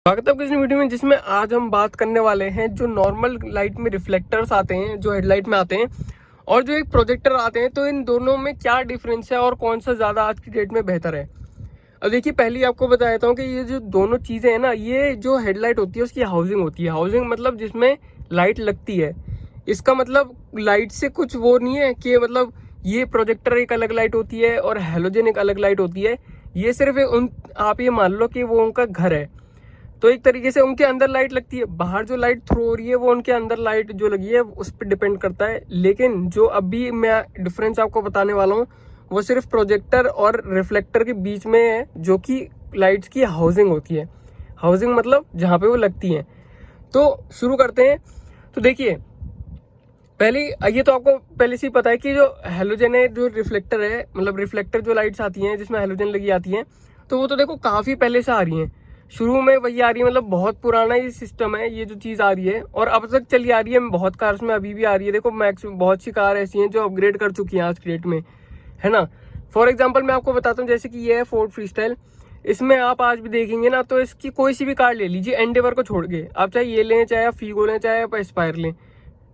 स्वागत है आपके इस वीडियो में, जिसमें आज हम बात करने वाले हैं जो नॉर्मल लाइट में रिफ्लेक्टर्स आते हैं, जो हेडलाइट में आते हैं, और जो एक प्रोजेक्टर आते हैं। तो इन दोनों में क्या डिफरेंस है और कौन सा ज़्यादा आज की डेट में बेहतर है। अब देखिए, पहले आपको बता देता हूँ कि ये जो दोनों चीज़ें हैं ना, ये जो हेडलाइट होती है उसकी हाउसिंग होती है। हाउसिंग मतलब जिसमें लाइट लगती है। इसका मतलब लाइट से कुछ वो नहीं है कि मतलब ये प्रोजेक्टर एक अलग लाइट होती है और हेलोजन एक अलग लाइट होती है। ये सिर्फ आप ये मान लो कि वो उनका घर है, तो एक तरीके से उनके अंदर लाइट लगती है। बाहर जो लाइट थ्रो हो रही है वो उनके अंदर लाइट जो लगी है उस पर डिपेंड करता है। लेकिन जो अभी मैं डिफरेंस आपको बताने वाला हूँ वो सिर्फ प्रोजेक्टर और रिफ्लेक्टर के बीच में है, जो कि लाइट्स की हाउसिंग होती है। हाउसिंग मतलब जहाँ पे वो लगती हैं। तो शुरू करते हैं। तो देखिए, पहले ये तो आपको पहले से ही पता है कि जो हेलोजन है, जो रिफ्लेक्टर है, मतलब रिफ्लेक्टर जो लाइट्स आती हैं जिसमें हेलोजन लगी आती हैं, तो वो तो देखो काफ़ी पहले से आ रही हैं। शुरू में वही आ रही है, मतलब बहुत पुराना ये सिस्टम है, ये जो चीज़ आ रही है और अब तक चली आ रही है। बहुत कार्स में अभी भी आ रही है। देखो मैक्सिमम बहुत सी कार ऐसी हैं जो अपग्रेड कर चुकी हैं आज की डेट में, है ना। फॉर एग्जाम्पल मैं आपको बताता हूँ, जैसे कि ये है फोर्ड फ्रीस्टाइल। इसमें आप आज भी देखेंगे ना, तो इसकी कोई सी भी कार ले लीजिए, एंडेवर को छोड़ के, आप चाहे ये लें, चाहे आप फीगो लें, चाहे आप एस्पायर लें,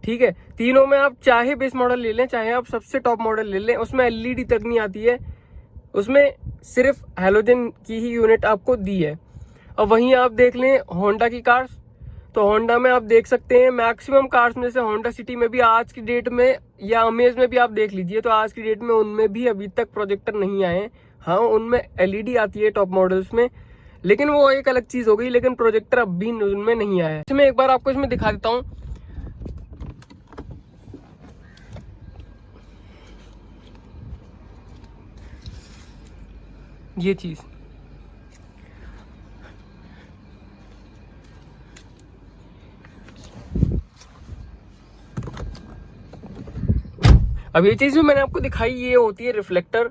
ठीक है। तीनों में आप चाहे बेस मॉडल ले लें, चाहे आप सबसे टॉप मॉडल ले लें, उसमें एलईडी तक नहीं आती है। उसमें सिर्फ हेलोजन की ही यूनिट आपको दी है। अब वहीं आप देख लें होंडा की कार्स, तो होंडा में आप देख सकते हैं मैक्सिमम कार्स में, जैसे होंडा सिटी में भी आज की डेट में, या अमेज में भी आप देख लीजिए, तो आज की डेट में उनमें भी अभी तक प्रोजेक्टर नहीं आए हैं। हाँ, उनमें एलईडी आती है टॉप मॉडल्स में, लेकिन वो एक अलग चीज़ हो गई। लेकिन प्रोजेक्टर अब भी उनमें नहीं आया है। इसमें एक बार आपको इसमें दिखा देता हूँ। ये चीज़ अब ये चीज़ भी मैंने आपको दिखाई, ये होती है रिफ्लेक्टर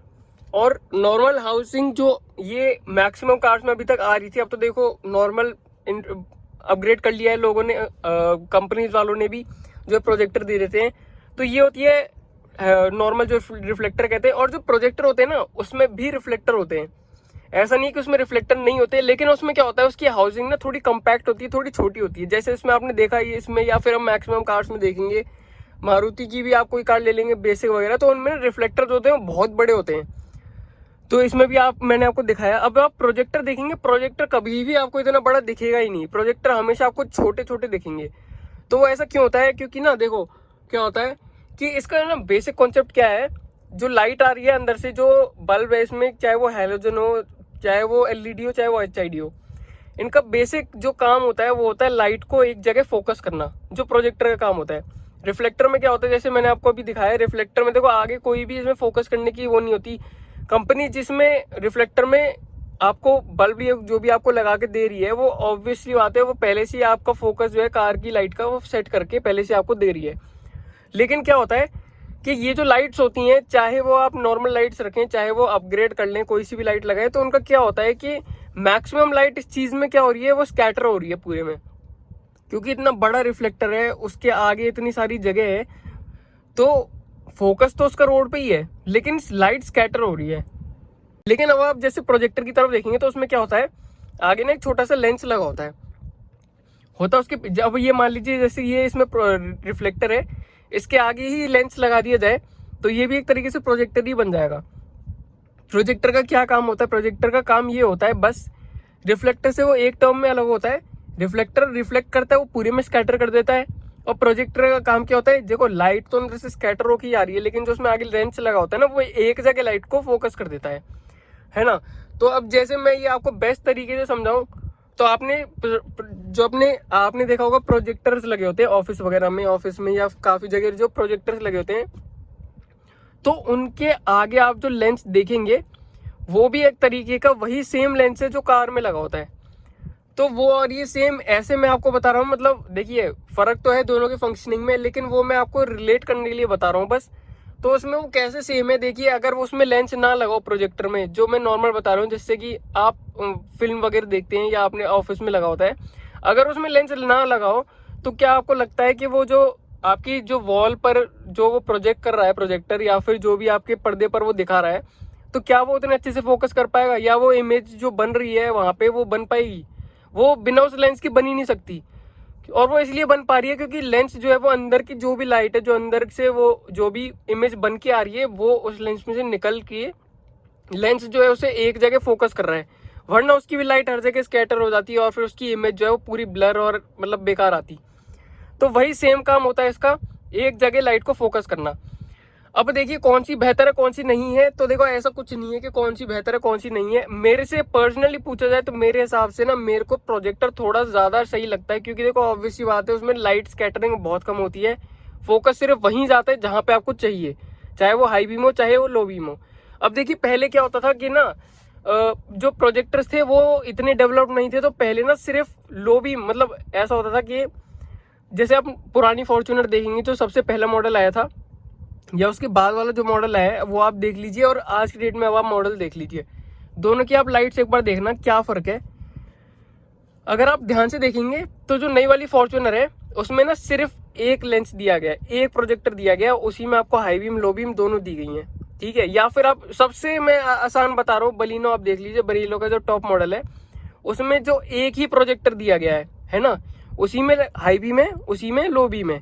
और नॉर्मल हाउसिंग, जो ये मैक्सिमम कार्स में अभी तक आ रही थी। अब तो देखो नॉर्मल अपग्रेड कर लिया है लोगों ने, कंपनीज वालों ने भी, जो प्रोजेक्टर दे देते हैं। तो ये होती है नॉर्मल जो रिफ्लेक्टर कहते हैं। और जो प्रोजेक्टर होते हैं ना, उसमें भी रिफ्लेक्टर होते हैं। ऐसा नहीं कि उसमें रिफ्लेक्टर नहीं होते, लेकिन उसमें क्या होता है, उसकी हाउसिंग ना थोड़ी कम्पैक्ट होती है, थोड़ी छोटी होती है। जैसे इसमें आपने देखा ये इसमें, या फिर हम मैक्सिमम कार्स में देखेंगे, मारुति की भी आप कोई कार ले लेंगे बेसिक वगैरह, तो उनमें रिफ्लेक्टर जो होते हैं वो बहुत बड़े होते हैं। तो इसमें भी मैंने आपको दिखाया। अब आप प्रोजेक्टर देखेंगे, प्रोजेक्टर कभी भी आपको इतना बड़ा दिखेगा ही नहीं। प्रोजेक्टर हमेशा आपको छोटे छोटे दिखेंगे। तो वो ऐसा क्यों होता है? क्योंकि ना देखो क्या होता है कि इसका ना बेसिक कॉन्सेप्ट क्या है, जो लाइट आ रही है अंदर से, जो बल्ब है इसमें, चाहे वो हेलोजन हो, चाहे वो एलईडी हो, चाहे वो एचआईडी हो, इनका बेसिक जो काम होता है वो होता है लाइट को एक जगह फोकस करना, जो प्रोजेक्टर का काम होता है। रिफ्लेक्टर में क्या होता है, जैसे मैंने आपको अभी दिखाया, रिफ्लेक्टर में देखो आगे कोई भी इसमें फोकस करने की वो नहीं होती। कंपनी जिसमें रिफ्लेक्टर में आपको बल्ब जो भी आपको लगा के दे रही है, वो ऑब्वियसली बात है, वो पहले से आपका फोकस जो है कार की लाइट का वो सेट करके पहले से आपको दे रही है। लेकिन क्या होता है कि ये जो लाइट्स होती हैं, चाहे वो आप नॉर्मल लाइट्स रखें, चाहे वो अपग्रेड कर लें, कोई सी भी लाइट लगाएं, तो उनका क्या होता है कि मैक्सिमम लाइट इस चीज में क्या हो रही है, वो स्कैटर हो रही है पूरे में। क्योंकि इतना बड़ा रिफ्लेक्टर है, उसके आगे इतनी सारी जगह है, तो फोकस तो उसका रोड पे ही है, लेकिन लाइट स्कैटर हो रही है। लेकिन अब आप जैसे प्रोजेक्टर की तरफ देखेंगे, तो उसमें क्या होता है, आगे ना एक छोटा सा लेंस लगा होता है उसके। जब ये मान लीजिए जैसे ये इसमें रिफ्लेक्टर है, इसके आगे ही लेंस लगा दिया जाए, तो ये भी एक तरीके से प्रोजेक्टर ही बन जाएगा। प्रोजेक्टर का क्या काम होता है? प्रोजेक्टर का काम ये होता है, बस रिफ्लेक्टर से वो एक टर्म में अलग होता है। रिफ्लेक्टर रिफ्लेक्ट करता है, वो पूरे में स्कैटर कर देता है। और प्रोजेक्टर का काम क्या होता है, देखो लाइट तो अंदर से स्कैटर होकर ही आ रही है, लेकिन जो उसमें आगे लेंस लगा होता है ना, वो एक जगह लाइट को फोकस कर देता है ना। तो अब जैसे मैं ये आपको बेस्ट तरीके से समझाऊं, तो आपने देखा होगा प्रोजेक्टर्स लगे होते हैं ऑफिस वगैरह में, ऑफिस में या काफी जगह जो प्रोजेक्टर्स लगे होते हैं, तो उनके आगे आप जो लेंस देखेंगे, वो भी एक तरीके का वही सेम लेंस है जो कार में लगा होता है। तो वो और ये सेम, ऐसे मैं आपको बता रहा हूँ, मतलब देखिए फर्क तो है दोनों के फंक्शनिंग में, लेकिन वो मैं आपको रिलेट करने के लिए बता रहा हूँ बस। तो उसमें वो कैसे सेम है, देखिए अगर वो उसमें लेंस ना लगाओ प्रोजेक्टर में, जो मैं नॉर्मल बता रहा हूँ, जिससे कि आप फिल्म वगैरह देखते हैं या आपने ऑफिस में लगा होता है, अगर उसमें लेंस ना लगाओ, तो क्या आपको लगता है कि वो जो आपकी जो वॉल पर जो वो प्रोजेक्ट कर रहा है प्रोजेक्टर, या फिर जो भी आपके पर्दे पर वो दिखा रहा है, तो क्या वो उतने अच्छे से फोकस कर पाएगा, या वो इमेज जो बन रही है वहां पे वो बन पाएगी? वो बिना उस लेंस के बन ही नहीं सकती। और वो इसलिए बन पा रही है क्योंकि लेंस जो है वो अंदर की जो भी लाइट है, जो अंदर से वो जो भी इमेज बन के आ रही है, वो उस लेंस में से निकल के लेंस जो है उसे एक जगह फोकस कर रहा है, वरना उसकी भी लाइट हर जगह स्कैटर हो जाती है और फिर उसकी इमेज जो है वो पूरी ब्लर और मतलब बेकार आती। तो वही सेम काम होता है इसका, एक जगह लाइट को फोकस करना। अब देखिए कौन सी बेहतर है कौन सी नहीं है, तो देखो ऐसा कुछ नहीं है कि कौन सी बेहतर है कौन सी नहीं है। मेरे से पर्सनली पूछा जाए तो मेरे हिसाब से ना मेरे को प्रोजेक्टर थोड़ा ज्यादा सही लगता है, क्योंकि देखो ऑब्वियस सी बात है उसमें लाइट स्कैटरिंग बहुत कम होती है, फोकस सिर्फ वहीं जाता है जहां पे आपको चाहिए, चाहे वो हाई बीम हो चाहे वो लो बीम हो। अब देखिए पहले क्या होता था कि ना जो प्रोजेक्टर्स थे वो इतने डेवलप नहीं थे, तो पहले ना सिर्फ लो बीम, मतलब ऐसा होता था कि जैसे आप पुरानी फॉर्च्यूनर देखेंगे जो सबसे पहला मॉडल आया था या उसके बाद वाला जो मॉडल है वो आप देख लीजिए, और आज की डेट में अब आप मॉडल देख लीजिए, दोनों की आप लाइट्स एक बार देखना क्या फर्क है। अगर आप ध्यान से देखेंगे तो जो नई वाली फॉर्च्यूनर है उसमें ना सिर्फ एक लेंस दिया गया है, एक प्रोजेक्टर दिया गया है, उसी में आपको हाई बीम लो बीम दोनों दी गई हैं, ठीक है। या फिर आप सबसे मैं आसान बता रहा हूँ, बलिनो आप देख लीजिए, बलिनो का जो टॉप मॉडल है उसमें जो एक ही प्रोजेक्टर दिया गया है ना, उसी में हाई बीम है उसी में लो बीम है।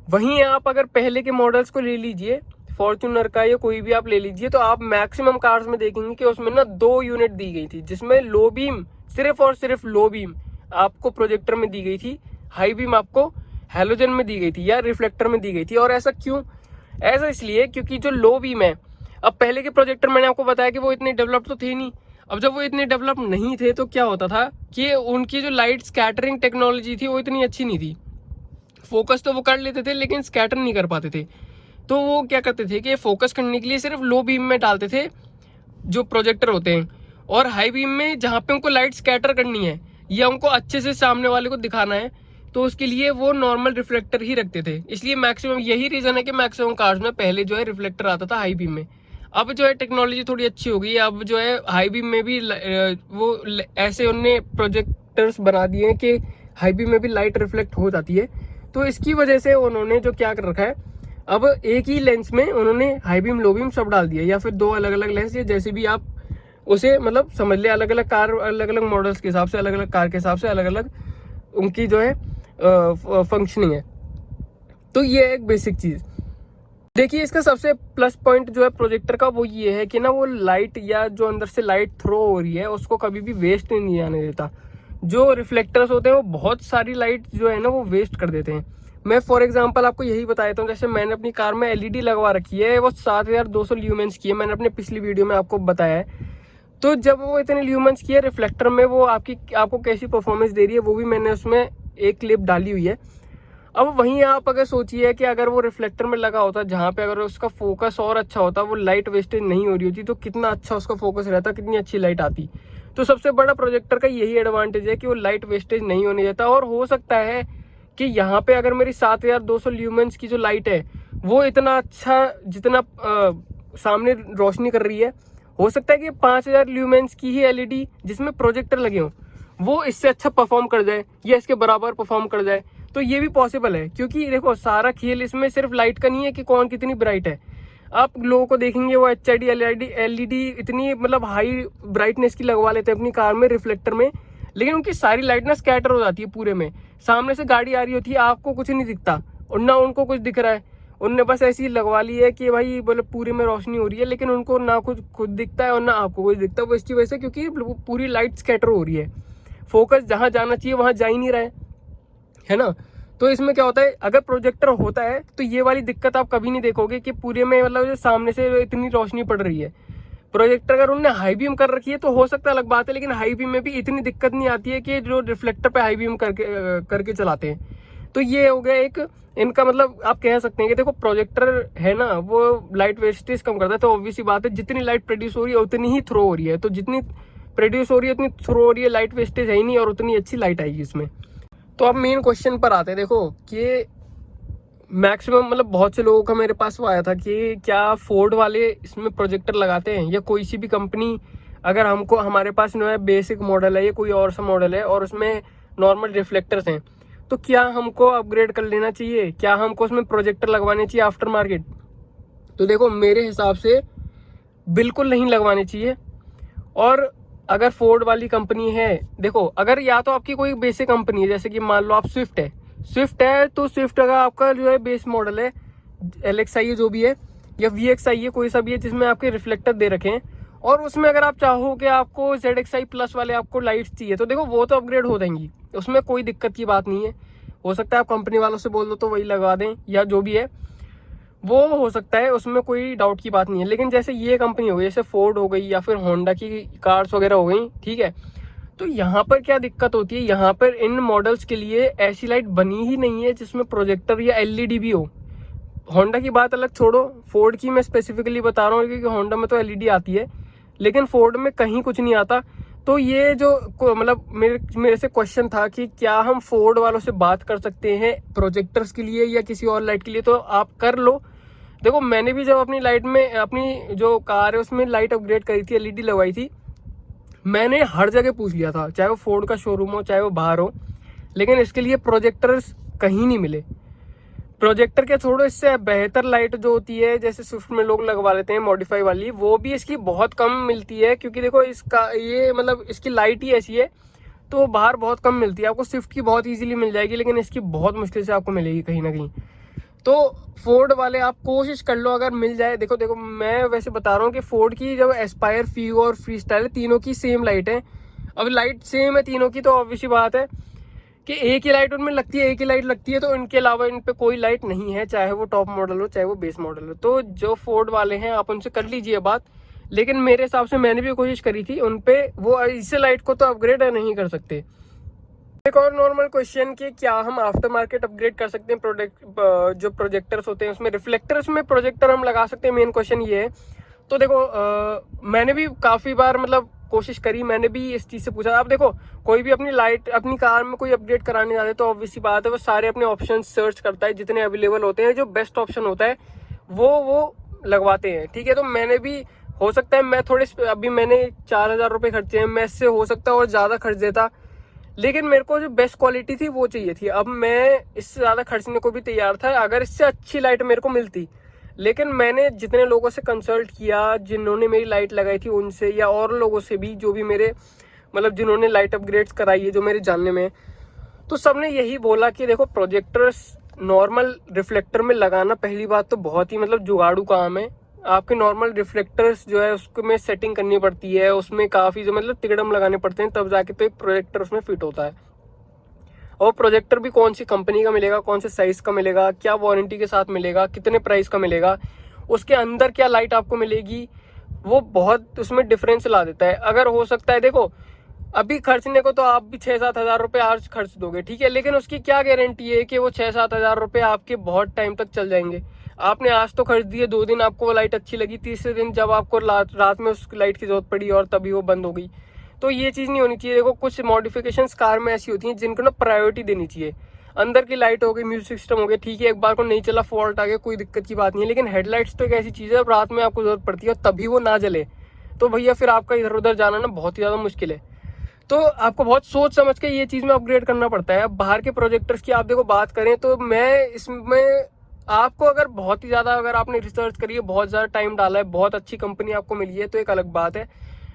वहीं आप अगर पहले के मॉडल्स को ले लीजिए, फॉर्च्यूनर का या कोई भी आप ले लीजिए, तो आप मैक्सिमम कार्स में देखेंगे कि उसमें ना 2 यूनिट दी गई थी, जिसमें लो बीम सिर्फ और सिर्फ लो बीम आपको प्रोजेक्टर में दी गई थी, हाई बीम आपको हैलोजन में दी गई थी या रिफ्लेक्टर में दी गई थी। और ऐसा क्यों? ऐसा इसलिए क्योंकि जो लो बीम है, अब पहले के प्रोजेक्टर मैंने आपको बताया कि वो इतने डेवलप तो थे नहीं। अब जब वो इतने डेवलप नहीं थे तो क्या होता था कि उनकी जो लाइट स्कैटरिंग टेक्नोलॉजी थी वो इतनी अच्छी नहीं थी, फोकस तो वो कर लेते थे लेकिन स्कैटर नहीं कर पाते थे। तो वो क्या करते थे कि फोकस करने के लिए सिर्फ लो बीम में डालते थे जो प्रोजेक्टर होते हैं, और हाई बीम में जहाँ पे उनको लाइट स्कैटर करनी है या उनको अच्छे से सामने वाले को दिखाना है तो उसके लिए वो नॉर्मल रिफ्लेक्टर ही रखते थे। इसलिए मैक्सिमम यही रीजन है कि मैक्सिमम कार्स में पहले जो है रिफ्लेक्टर आता था हाई बीम में। अब जो है टेक्नोलॉजी थोड़ी अच्छी हो गई है, अब जो है हाई बीम में भी वो ऐसे उनने प्रोजेक्टर्स बना दिए हैं कि हाई बीम में भी लाइट रिफ्लेक्ट हो जाती है। तो इसकी वजह से उन्होंने जो क्या कर रखा है, अब एक ही लेंस में उन्होंने हाई बीम लो बीम सब डाल दिया, या फिर 2 अलग अलग लेंस, या जैसे भी आप उसे मतलब समझ ले, अलग अलग कार अलग अलग मॉडल्स के हिसाब से, अलग अलग कार के हिसाब से अलग अलग उनकी जो है फंक्शनिंग है। तो ये एक बेसिक चीज। देखिए इसका सबसे प्लस पॉइंट जो है प्रोजेक्टर का वो ये है कि ना वो लाइट या जो अंदर से लाइट थ्रो हो रही है उसको कभी भी वेस्ट नहीं जाने देता। जो रिफ्लेक्टर्स होते हैं वो बहुत सारी लाइट जो है ना वो वेस्ट कर देते हैं। मैं फॉर एग्जांपल आपको यही बता देता हूँ, जैसे मैंने अपनी कार में एलईडी लगवा रखी है, वो 7200 ल्यूमेंस की है, मैंने अपने पिछली वीडियो में आपको बताया है। तो जब वो इतने ल्यूमेंस की है रिफ्लेक्टर में, वो आपको कैसी परफॉर्मेंस दे रही है वो भी मैंने उसमें एक क्लिप डाली हुई है। अब वहीं आप अगर सोचिए कि अगर वो रिफ्लेक्टर में लगा होता जहाँ पे अगर उसका फोकस और अच्छा होता, वो लाइट वेस्टेज नहीं हो रही होती, तो कितना अच्छा उसका फोकस रहता, कितनी अच्छी लाइट आती। तो सबसे बड़ा प्रोजेक्टर का यही एडवांटेज है कि वो लाइट वेस्टेज नहीं होने देता। और हो सकता है कि यहाँ पे अगर मेरी 7200 ल्यूमेंस की जो लाइट है वो इतना अच्छा जितना सामने रोशनी कर रही है, हो सकता है कि 5000 ल्यूमेंस की ही एलईडी जिसमें प्रोजेक्टर लगे हों वो इससे अच्छा परफॉर्म कर जाए या इसके बराबर परफॉर्म कर जाए। तो ये भी पॉसिबल है, क्योंकि देखो सारा खेल इसमें सिर्फ लाइट का नहीं है कि कौन कितनी ब्राइट है। आप लोगों को देखेंगे वो एचआईडी एलईडी इतनी मतलब हाई ब्राइटनेस की लगवा लेते हैं अपनी कार में रिफ्लेक्टर में, लेकिन उनकी सारी लाइट ना स्कैटर हो जाती है पूरे में। सामने से गाड़ी आ रही होती है, आपको कुछ नहीं दिखता और ना उनको कुछ दिख रहा है, उनने बस ऐसी लगवा ली है कि भाई बोले पूरे में रोशनी हो रही है, लेकिन उनको ना कुछ खुद दिखता है और ना आपको कुछ दिखता है। वो इसकी वजह से क्योंकि पूरी लाइट स्कैटर हो रही है, फोकस जहां जाना चाहिए वहां जा ही नहीं रहा है ना। तो इसमें क्या होता है, अगर प्रोजेक्टर होता है तो ये वाली दिक्कत आप कभी नहीं देखोगे कि पूरे में मतलब जो सामने से इतनी रोशनी पड़ रही है। प्रोजेक्टर अगर उन्होंने हाई बीम कर रखी है तो हो सकता है अलग बात है, लेकिन हाई बीम में भी इतनी दिक्कत नहीं आती है कि जो रिफ्लेक्टर पे हाई बीम करके चलाते हैं। तो ये हो गया एक इनका मतलब आप कह सकते हैं कि देखो प्रोजेक्टर है ना वो लाइट वेस्टेज कम करता है। तो ऑब्वियस सी बात है जितनी लाइट प्रोड्यूस हो रही है उतनी ही थ्रो हो रही है, तो जितनी प्रोड्यूस हो रही है उतनी थ्रो हो रही है, लाइट वेस्टेज है ही नहीं और उतनी अच्छी लाइट आएगी इसमें। तो अब मेन क्वेश्चन पर आते हैं, देखो कि मैक्सिमम मतलब बहुत से लोगों का मेरे पास वो आया था कि क्या फोर्ड वाले इसमें प्रोजेक्टर लगाते हैं या कोई सी भी कंपनी, अगर हमको हमारे पास जो है बेसिक मॉडल है या कोई और सा मॉडल है और उसमें नॉर्मल रिफ्लेक्टर्स हैं, तो क्या हमको अपग्रेड कर लेना चाहिए, क्या हमको उसमें प्रोजेक्टर लगवाने चाहिए आफ्टर मार्केट। तो देखो मेरे हिसाब से बिल्कुल नहीं लगवाने चाहिए। और अगर फोर्ड वाली कंपनी है, देखो अगर या तो आपकी कोई बेसिक कंपनी है, जैसे कि मान लो आप स्विफ्ट है तो स्विफ्ट अगर आपका जो है बेस मॉडल है LXi है जो भी है, या VXi है, कोई सा भी है जिसमें आपके रिफ्लेक्टर दे रखे हैं, और उसमें अगर आप चाहो कि आपको ZXi प्लस वाले आपको लाइट्स चाहिए, तो देखो वो तो अपग्रेड हो जाएंगी, उसमें कोई दिक्कत की बात नहीं है। हो सकता है आप कंपनी वालों से बोल दो तो वही लगवा दें, या जो भी है वो हो सकता है, उसमें कोई डाउट की बात नहीं है। लेकिन जैसे ये कंपनी हो गई, जैसे फोर्ड हो गई या फिर होंडा की कार्स वगैरह हो गई, ठीक है, तो यहाँ पर क्या दिक्कत होती है, यहाँ पर इन मॉडल्स के लिए ऐसी लाइट बनी ही नहीं है जिसमें प्रोजेक्टर या LED भी हो। होंडा की बात अलग छोड़ो, फोर्ड की मैं स्पेसिफिकली बता रहा हूँ क्योंकि होंडा में तो LED आती है, लेकिन फोर्ड में कहीं कुछ नहीं आता। तो ये जो मतलब मेरे से क्वेश्चन था कि क्या हम फोर्ड वालों से बात कर सकते हैं प्रोजेक्टर्स के लिए या किसी और लाइट के लिए, तो आप कर लो। देखो मैंने भी जब अपनी लाइट में, अपनी जो कार है उसमें लाइट अपग्रेड करी थी, LED लगवाई थी, मैंने हर जगह पूछ लिया था, चाहे वो फोर्ड का शोरूम हो चाहे वो बाहर हो, लेकिन इसके लिए प्रोजेक्टर्स कहीं नहीं मिले। प्रोजेक्टर के छोड़ो, इससे बेहतर लाइट जो होती है जैसे स्विफ्ट में लोग लगवा लेते हैं मॉडिफाई वाली, वो भी इसकी बहुत कम मिलती है, क्योंकि देखो इसका ये मतलब इसकी लाइट ही ऐसी है, तो बाहर बहुत कम मिलती है। आपको स्विफ्ट की बहुत इजीली मिल जाएगी, लेकिन इसकी बहुत मुश्किल से आपको मिलेगी कहीं ना कहीं। तो फोर्ड वाले आप कोशिश कर लो अगर मिल जाए। देखो मैं वैसे बता रहा हूँ कि फोर्ड की जब एस्पायर, फिगो और फ्री स्टाइल तीनों की सेम लाइट है। अब लाइट सेम है तीनों की, तो ऑब्वियसली बात है कि एक ही लाइट उनमें लगती है, एक ही लाइट लगती है, तो इनके अलावा इन पे कोई लाइट नहीं है, चाहे वो टॉप मॉडल हो चाहे वो बेस मॉडल हो। तो जो फोर्ड वाले हैं आप उनसे कर लीजिए बात, लेकिन मेरे हिसाब से मैंने भी कोशिश करी थी उन पे, वो इससे लाइट को तो अपग्रेड नहीं कर सकते। एक और नॉर्मल क्वेश्चन कि क्या हम आफ्टर मार्केट अपग्रेड कर सकते हैं प्रोडक्ट, जो प्रोजेक्टर्स होते हैं उसमें रिफ्लेक्टर्स में प्रोजेक्टर हम लगा सकते हैं, मेन क्वेश्चन ये है। तो देखो मैंने भी काफी बार मतलब कोशिश करी, मैंने भी इस चीज से पूछा। अब देखो कोई भी अपनी लाइट अपनी कार में कोई अपग्रेड कराने जाते तो ऑब्वियसली बात है वो सारे अपने ऑप्शन सर्च करता है, जितने अवेलेबल होते हैं, जो बेस्ट ऑप्शन होता है वो लगवाते हैं, ठीक है। तो मैंने भी, हो सकता है मैं थोड़े, अभी मैंने 4000 रुपये खर्चे हैं, मैं इससे हो सकता है और ज्यादा खर्च देता, लेकिन मेरे को जो बेस्ट क्वालिटी थी वो चाहिए थी। अब मैं इससे ज्यादा खर्चने को भी तैयार था अगर इससे अच्छी लाइट मेरे को मिलती, लेकिन मैंने जितने लोगों से कंसल्ट किया, जिन्होंने मेरी लाइट लगाई थी उनसे, या और लोगों से भी जो भी मेरे मतलब जिन्होंने लाइट अपग्रेड्स कराई है जो मेरे जानने में, तो सबने यही बोला कि देखो प्रोजेक्टर्स नॉर्मल रिफ्लेक्टर में लगाना पहली बात तो बहुत ही मतलब जुगाड़ू काम है। आपके नॉर्मल रिफ्लेक्टर्स जो है उसको में सेटिंग करनी पड़ती है, उसमें काफी जो मतलब तिकड़म लगाने पड़ते हैं, तब जाके तो एक प्रोजेक्टर उसमें फिट होता है। और प्रोजेक्टर भी कौन सी कंपनी का मिलेगा, कौन से साइज का मिलेगा, क्या वारंटी के साथ मिलेगा, कितने प्राइस का मिलेगा, उसके अंदर क्या लाइट आपको मिलेगी, वो बहुत उसमें डिफरेंस ला देता है। अगर हो सकता है, देखो अभी खर्चने को तो आप भी 6-7 हजार रुपये आज खर्च दोगे, ठीक है, लेकिन उसकी क्या गारंटी है कि वो 6-7 हजार रुपये आपके बहुत टाइम तक चल जाएंगे। आपने आज तो खर्च दिए, 2 दिन आपको वो लाइट अच्छी लगी, तीसरे दिन जब आपको रात में उस लाइट की जरूरत पड़ी और तभी वो बंद हो गई, तो ये चीज नहीं होनी चाहिए। देखो कुछ मॉडिफिकेशंस कार में ऐसी होती हैं जिनको ना प्रायोरिटी देनी चाहिए। अंदर की लाइट हो गई, म्यूजिक सिस्टम हो गया, ठीक है, एक बार को नहीं चला, फॉल्ट आ गया, कोई दिक्कत की बात नहीं है, लेकिन हेडलाइट्स तो एक ऐसी चीज है रात में आपको जरूरत पड़ती है और तभी वो ना जले, तो भैया फिर आपका इधर उधर जाना ना बहुत ही ज्यादा मुश्किल है। तो आपको बहुत सोच समझ के ये चीज में अपग्रेड करना पड़ता है। अब बाहर के प्रोजेक्टर्स की आप देखो बात करें तो मैं इसमें आपको अगर बहुत ही ज्यादा, अगर आपने रिसर्च करी है, बहुत ज्यादा टाइम डाला है, बहुत अच्छी कंपनी आपको मिली है, तो एक अलग बात है।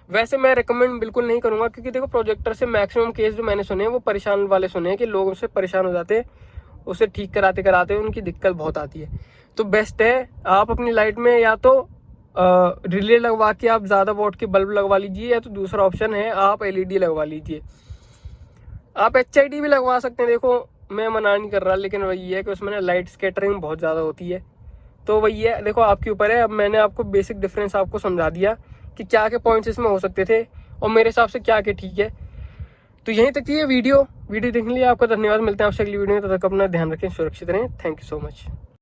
वैसे मैं रिकमेंड बिल्कुल नहीं करूंगा, क्योंकि देखो प्रोजेक्टर से मैक्सिमम केस जो मैंने सुने हैं वो परेशान वाले सुने हैं कि लोग उससे परेशान हो जाते हैं, उसे ठीक कराते कराते उनकी दिक्कत बहुत आती है। तो बेस्ट है आप अपनी लाइट में या तो रिले लगवा के आप ज्यादा वोट के बल्ब लगवा लीजिए, या तो दूसरा ऑप्शन है आप LED लगवा लीजिए। आप HID भी लगवा सकते हैं, देखो मैं मना नहीं कर रहा, लेकिन वही है कि उसमें ना लाइट स्कैटरिंग बहुत ज्यादा होती है, तो वही है, देखो आपके ऊपर है। अब मैंने आपको बेसिक डिफरेंस आपको समझा दिया कि क्या क्या पॉइंट्स इसमें हो सकते थे और मेरे हिसाब से क्या क्या ठीक है। तो यहीं तक थी ये वीडियो देखने के लिए आपका धन्यवाद। मिलते हैं आपसे अगली वीडियो में, तब तक अपना ध्यान रखें, सुरक्षित रहें। Thank you so much.